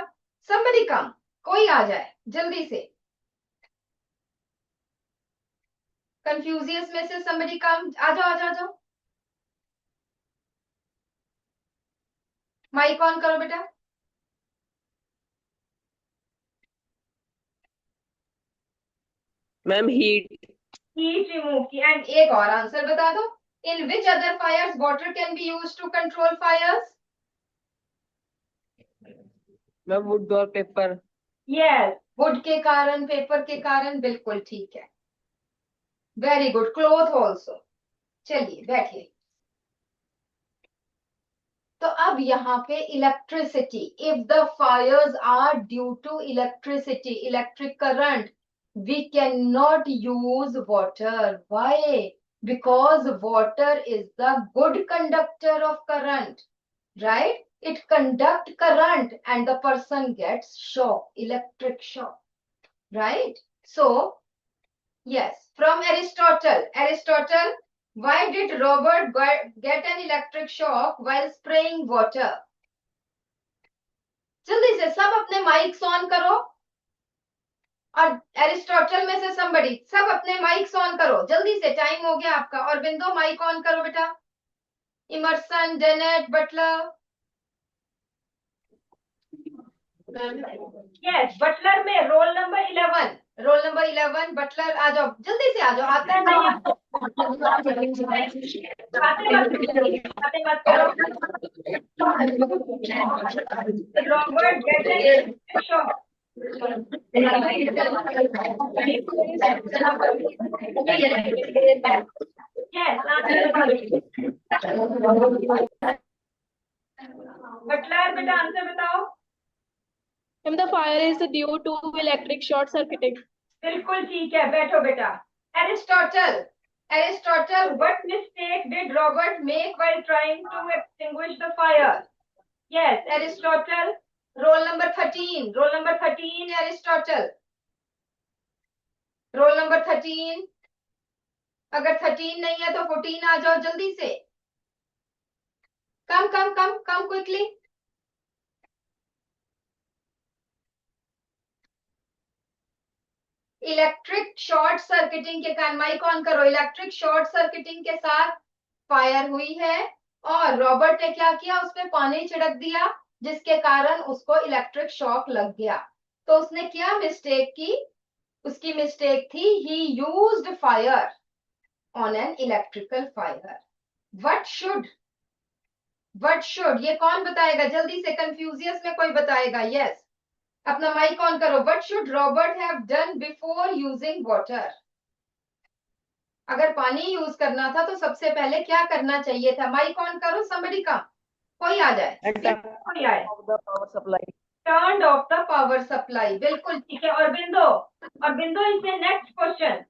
somebody come, कोई आ जाए जल्दी से. Confucius में से somebody come, आ जाओ आ जाओ आ जाओ. माइक ऑन करो बेटा. मैम हीट Heat remove की. And एक और आंसर बता दो. In which other fires water can be used to control fires? Ma'am would और पेपर. Yes, wood के कारण, पेपर के कारण, बिल्कुल ठीक है. Very good. Cloth also. चलिए बैठिए. तो अब यहाँ पे electricity, if the fires are due to electricity, electric current, we cannot use water. Why? Because water is the good conductor of current, right? It conduct current and the person gets shock, electric shock, right? So yes, from Aristotle, why did Robert get an electric shock while spraying water? जल्दी से सब अपने mics on करो. और Aristotle में से somebody, सब अपने माइक्स ऑन करो जल्दी से, टाइम हो गया आपका. और बिंदु माइक ऑन करो बेटा. Emerson, Dennett, Butler. Yes, Butler में roll number 11. Roll number 11 Butler, आ जाओ जल्दी से, आ जाओ. आता है नहीं बातें मत करो. Robert gate shock. बटलर बेटा आंसर बताओ. Ma'am, the fire is due to electric short circuiting. बिल्कुल ठीक है, बैठो बेटा. Aristotle, what mistake did Robert make while trying to extinguish the fire? Yes, Aristotle. Roll number 13. Roll number 13, Aristotle. Roll number 13. अगर 13 नहीं है तो 14 आ जाओ जल्दी से. Come quickly. Electric short circuiting के कारण, माइक ऑन करो. इलेक्ट्रिक शॉर्ट सर्किटिंग के साथ फायर हुई है और रॉबर्ट ने क्या किया, उसमें पानी छिड़क दिया जिसके कारण उसको इलेक्ट्रिक शॉक लग गया. तो उसने क्या मिस्टेक की, उसकी मिस्टेक थी ही used fire on an electrical fire. What should, ये कौन बताएगा जल्दी से. कंफ्यूजियस में कोई बताएगा. यस, अपना माइक ऑन करो. What should Robert have done before using water? अगर पानी यूज करना था तो सबसे पहले क्या करना चाहिए था. माइक ऑन करो. somebody come, कोई आ जाए. कोई आए. Turn off the power supply. बिल्कुल ठीक है. और बिंदु इसमें next question.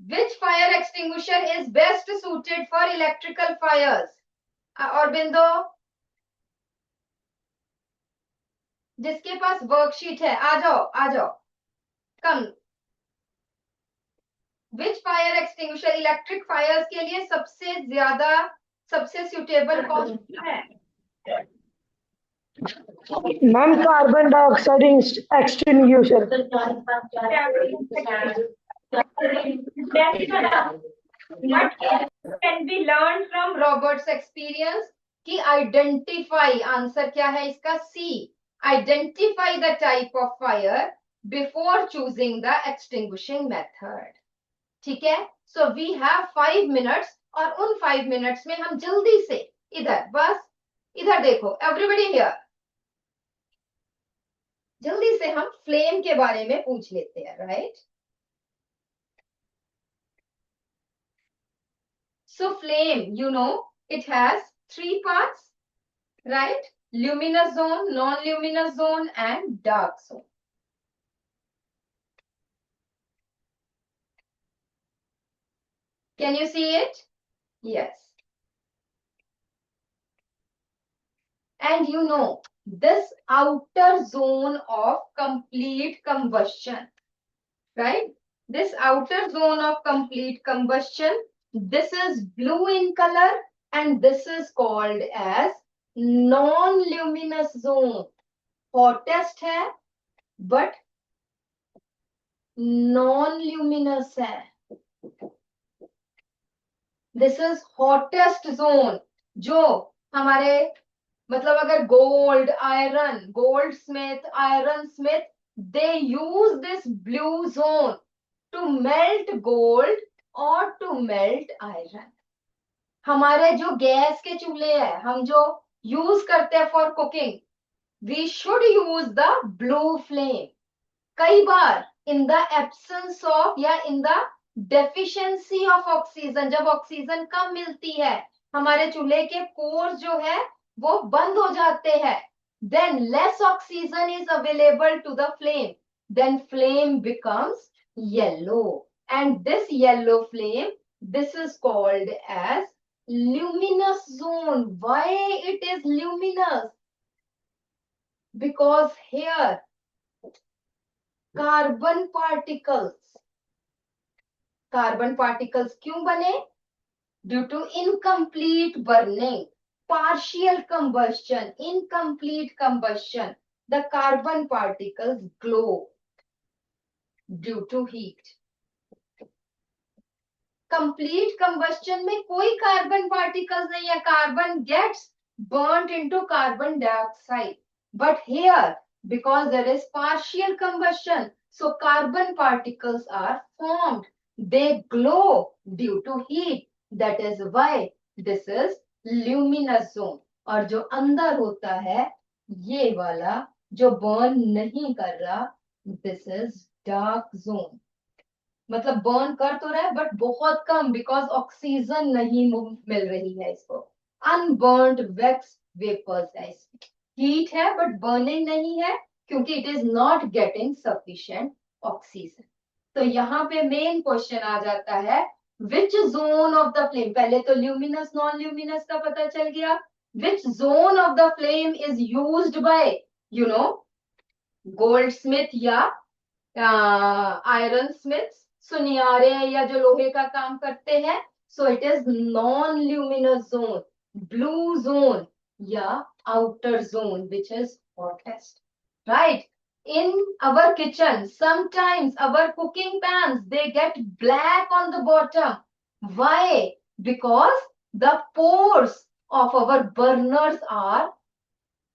Which fire extinguisher is best suited for electrical fires? और बिंदु, जिसके पास वर्कशीट है आ जाओ. Come. Which fire extinguisher electric fires के लिए सबसे सुटेबल कौन है? Ma'am carbon dioxide extinguisher. What can be learned from Robert's experience? कि आइडेंटिफाई, आंसर क्या है इसका? C. Identify the type of fire before choosing the extinguishing method. ठीक है. सो वी हैव 5 मिनट्स और उन 5 मिनट्स में हम जल्दी से बस इधर देखो. एवरीबडी हियर, जल्दी से हम फ्लेम के बारे में पूछ लेते हैं. Right. So flame, it has 3 parts, right? Luminous zone, non-luminous zone, and dark zone. Can you see it? Yes. And this outer zone of complete combustion, right? This outer zone of complete combustion This is blue in color and this is called as non-luminous zone. Hottest है but non-luminous है. This is hottest zone. जो हमारे मतलब अगर gold smith, iron smith, they use this blue zone to melt gold or to melt iron. हमारे जो gas के चूल्हे हैं, हम जो यूज करते हैं for cooking, we should use the blue flame. कई बार in the absence of या in the deficiency of oxygen, जब ऑक्सीजन कम मिलती है, हमारे चूल्हे के पोर्स जो है वो बंद हो जाते हैं, then less oxygen is available to the flame, then flame becomes yellow, and this yellow flame, this is called as luminous zone. Why it is luminous? Because here carbon particles क्यों बने? Due to incomplete burning, partial combustion, incomplete combustion, the carbon particles glow due to heat. Complete combustion में कोई carbon particles नहीं है, carbon gets burnt into carbon dioxide. But here, because there is partial combustion, so carbon particles are formed. They glow due to heat. That is why this is luminous zone. और जो अंदर होता है, ये वाला जो burn नहीं कर रहा, this is dark zone. मतलब बर्न कर तो रहा है बट बहुत कम, बिकॉज ऑक्सीजन नहीं मिल रही है इसको. अनबर्न्ड वैक्स वेपर्स है इसमें, हीट है बट बर्निंग नहीं है क्योंकि it is not getting sufficient oxygen. तो यहाँ पे मेन क्वेश्चन आ जाता है, which zone of the flame, पहले तो ल्यूमिनस नॉन ल्यूमिनस का पता चल गया, which zone of the flame is used by gold smith या आयरन स्मिथ, सुनियारे या जो लोहे का काम करते हैं. So it is non luminous zone, blue zone या outer zone which is hottest. Right? In our kitchen, sometimes our cooking pans, they get black on the bottom. Why? Because the pores of our burners are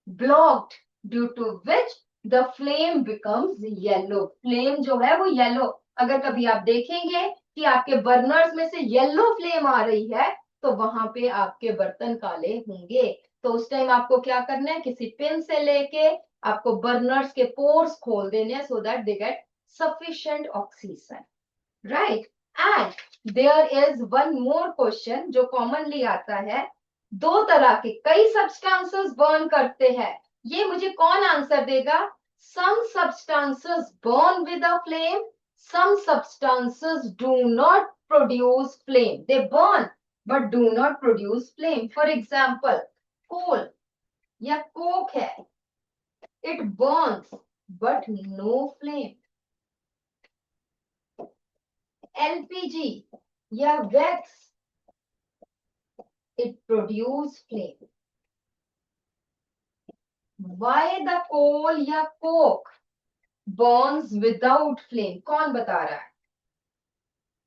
blocked, due to which the flame becomes yellow. Flame जो है वो yellow. अगर कभी आप देखेंगे कि आपके Berners में से येलो फ्लेम आ रही है तो वहां पे आपके बर्तन काले होंगे. तो उस टाइम आपको क्या करना है, किसी पिन से लेके आपको बर्नर्स के पोर्स खोल देने हैं so that they get sufficient oxygen. Right? And there is one more question जो कॉमनली आता है. दो तरह के कई सब्सटेंसेस बर्न करते हैं, ये मुझे कौन आंसर देगा? Some substances burn with a flame, some substances do not produce flame. They burn but do not produce flame. For example, coal या coke है, it burns but no flame. LPG या wax, it produce flame. Why the coal या coke burns without flame? कौन बता रहा है?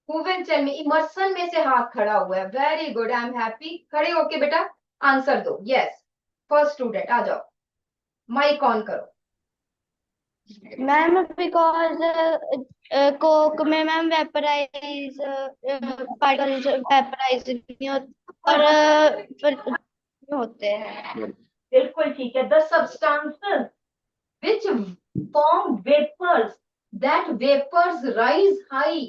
Who will tell me? Emerson में से हाथ खड़ा हुआ है. Very good, I am happy. खड़े होके बेटा आंसर दो. यस, फर्स्ट स्टूडेंट आ जाओ, माइक ऑन करो. मैम बिकॉज कोक में मैम वेपराइज पार्टिकल्स वेपराइज नहीं होते और होते हैं. बिल्कुल ठीक है. The substances which form vapors, that vapors rise high,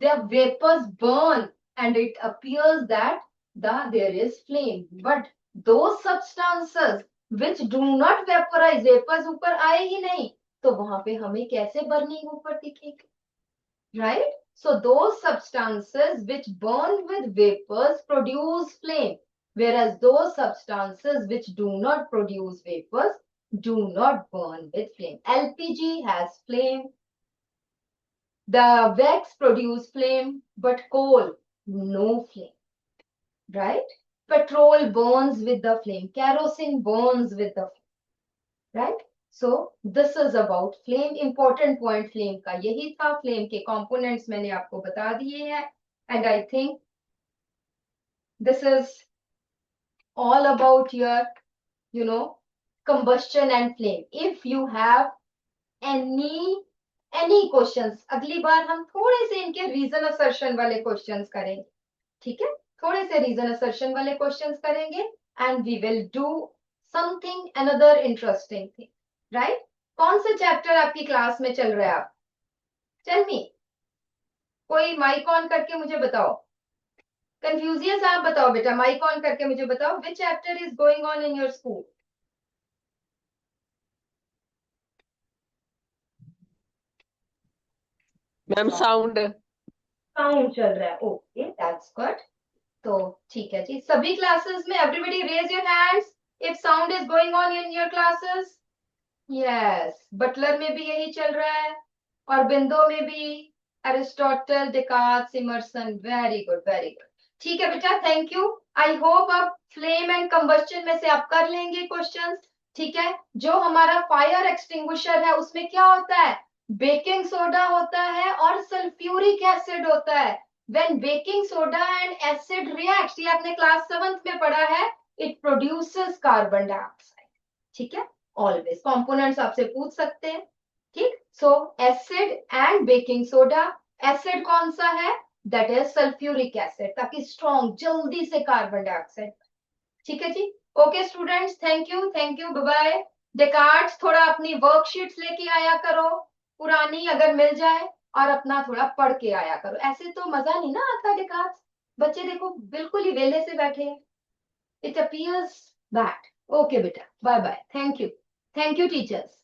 the vapors burn and it appears that there is flame. But those substances which do not vaporize, vapors ऊपर आए ही नहीं, तो वहां पे हमें कैसे बर्निंग ऊपर दिखेगी? Right? So those substances which burn with vapors produce flame, whereas those substances which do not produce vapors do not burn with flame. LPG has flame. The wax produce flame, but coal no flame, right? Petrol burns with the flame, kerosene burns with the flame, right? So this is about flame. Important point flame का यही था. Flame के components मैंने आपको बता दिए हैं, and I think this is all about your, you know, combustion and flame. If you have any questions, अगली बार हम थोड़े से इनके reason assertion वाले questions करेंगे, ठीक है? थोड़े से reason assertion वाले questions करेंगे, and we will do something another interesting thing, right? कौन सा चैप्टर आपकी क्लास में चल रहा है? आप टेल मी, कोई माइक ऑन करके मुझे बताओ. कंफ्यूजियस आप बताओ बेटा, माइक ऑन करके मुझे बताओ, which chapter is going on in your school? Ma'am sound sound चल रहा है. Okay, that's good. तो ठीक है जी, सभी क्लासेस में everybody raise your hands if sound is going on in your classes. Yes, Butler में भी यही चल रहा है, और बिंदो में भी, Aristotle, Descartes, Emerson. Very good, very good. ठीक है बेटा, थैंक यू. आई होप आप फ्लेम एंड कंबस्शन में से आप कर लेंगे क्वेश्चंस. ठीक है, जो हमारा फायर एक्सटिंग्विशर है उसमें क्या होता है? बेकिंग सोडा होता है और सल्फ्यूरिक एसिड होता है. When baking soda and acid react, ये आपने क्लास 7th में पढ़ा है, इट प्रोड्यूसेस कार्बन डाइऑक्साइड. ठीक है, ऑलवेज कंपोनेंट्स आपसे पूछ सकते हैं. ठीक, so acid and baking soda. Acid कौन सा है? दैट इज सल्फ्यूरिक एसिड, ताकि स्ट्रॉन्ग जल्दी से कार्बन डाइऑक्साइड. ठीक है जी. Okay students, thank you, bye bye. Descartes, थोड़ा अपनी वर्कशीट्स लेके आया करो, पुरानी अगर मिल जाए, और अपना थोड़ा पढ़ के आया करो. ऐसे तो मजा नहीं ना आता. डेकार्ट्स बच्चे देखो बिल्कुल ही वेले से बैठे हैं. It appears that. ओके बेटा, bye bye. Thank you teachers.